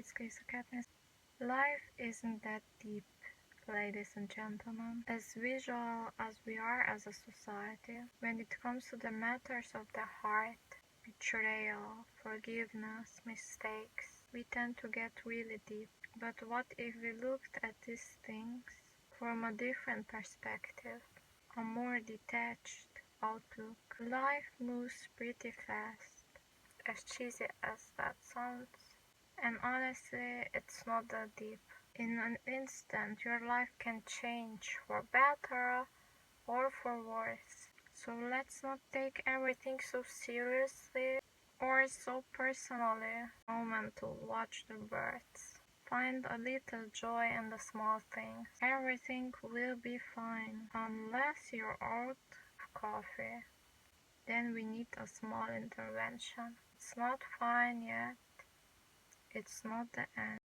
it's Casey Katniss. Life isn't that deep, ladies and gentlemen, as visual as we are as a society. When it comes to the matters of the heart, betrayal, forgiveness, mistakes, we tend to get really deep. But what if we looked at these things from a different perspective, a more detached outlook? Life moves pretty fast, as cheesy as that sounds. And honestly, it's not that deep. In an instant, your life can change for better or for worse. So let's not take everything so seriously or so personally. Moment to watch the birds. Find a little joy in the small things. Everything will be fine unless you're out of coffee. Then we need a small intervention. It's not fine yet. It's not the end.